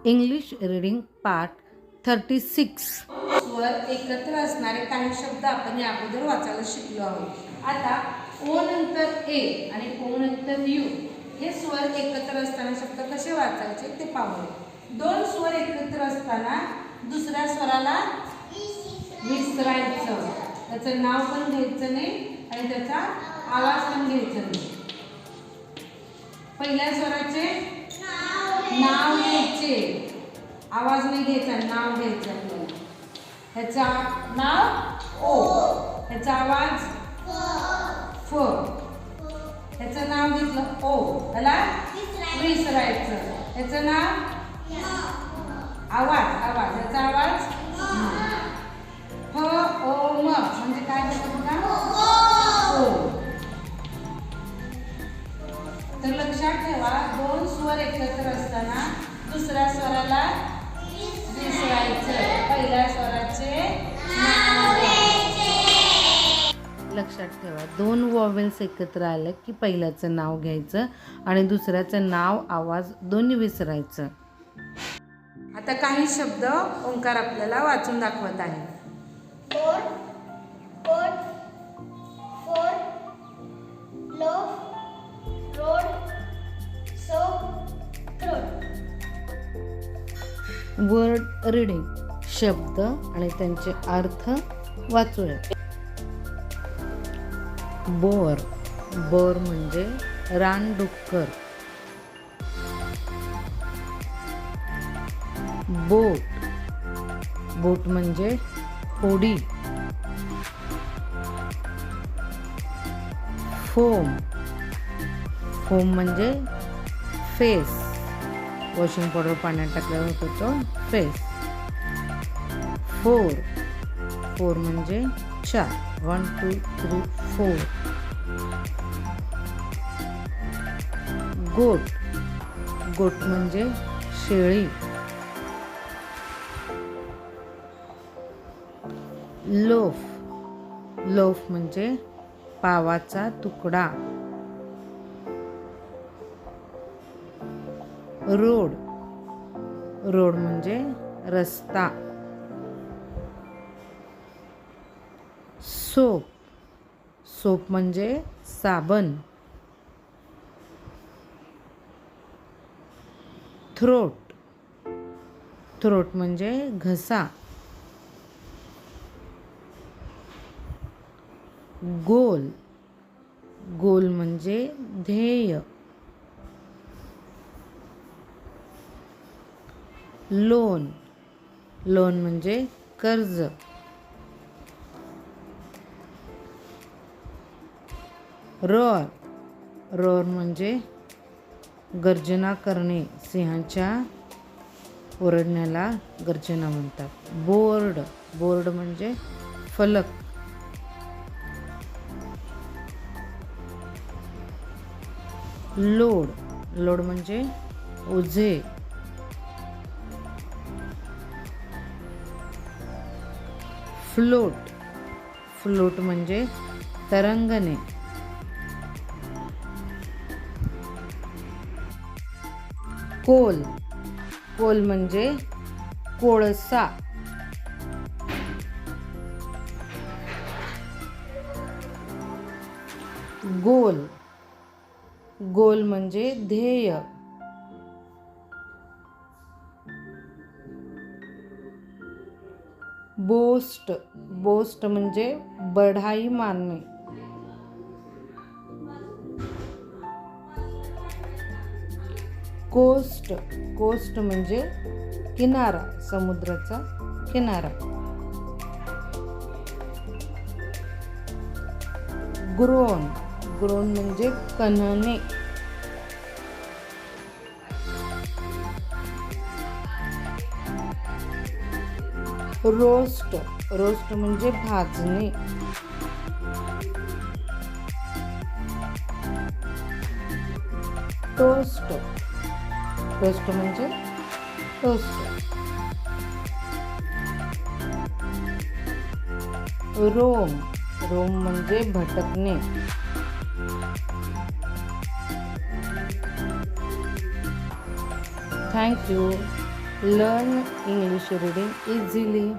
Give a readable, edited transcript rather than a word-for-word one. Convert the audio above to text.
English reading part 36. स्वर एकत्र असणारे काही शब्द आपण या अगोदर वाचायला शिकलो आहोत. आता ओ नंतर ए आणि ओ नंतर यू हे स्वर एकत्र असताना शब्द कसे वाचायचे ते पाहूया. दोन स्वर एकत्र असताना दुसऱ्या स्वराला विसरायचं, त्याचं नाव पण घ्यायचं नाही आणि त्याचा आवाज पण घ्यायचा नाही. पहिल्या स्वराचे नाव घ्यायचे, आवाज नाही घ्यायचा, नाव घ्यायचं आपल्याला. ह्याचा नाव ओ, ह्याचा आवाज फ, ह्याचं नाव घेतलं ओ, त्याला विसरायचं. ह्याचं नाव आवाज, ह्याचा आवाज फ ओ म म्हणजे काय होतं बघा, ओ. तर लक्षात ठेवा, दोन स्वर एकत्र असताना दुसऱ्या स्वराला विसरायचं, पहिल्या स्वराचे नाव घ्यायचे. लक्षात ठेवा, दोन वॉवेल्स एकत्र आले की पहिल्याचं नाव घ्यायचं आणि दुसऱ्याचं नाव आवाज दोन्ही विसरायचं. आता काही शब्द ओंकार आपल्याला वाचून दाखवत आहे. Coat, coat, four, loaf, road, soap, throat. Word reading, शब्द आणि त्यांचे अर्थ वाचूया. बोर, बोर म्हणजे रानडुक्कर. बोट, बोट म्हणजे होडी. फोम, फोम म्हणजे फेस, वॉशिंग पावडर पाण्यात टाकल्यावर होतो तो फेस. फोर, फोर म्हणजे 4, 1 2 3 4. गोट, गोट म्हणजे शेळी. लोफ, लोफ म्हणजे पावाचा तुकडा. रोड, रोड म्हणजे रस्ता. सोप, सोप म्हणजे साबण. थ्रोट, थ्रोट म्हणजे घसा. गोल, गोल म्हणजे ध्येय. लोन, लोन म्हणजे कर्ज. रोअर, रोअर म्हणजे गर्जना करणे, सिंहाच्या ओरडण्याला गर्जना म्हणतात. बोर्ड, बोर्ड म्हणजे फलक. लोड, लोड म्हणजे ओझे. फ्लोट, फ्लोट म्हणजे तरंगणे. कोल, कोल म्हणजे कोळसा. गोल, गोल म्हणजे ध्येय. बोस्ट, बोस्ट म्हणजे बढाई मारणे. कोस्ट, कोस्ट म्हणजे किनारा, समुद्राचा किनारा. ग्रोन, ग्रोन म्हणजे कणणे. रोस्ट, रोस्ट म्हणजे भाजणे. टोस्ट, टोस्ट म्हणजे टोस्ट. रोम, रोम म्हणजे भटकणे. Thank you. Learn English reading easily.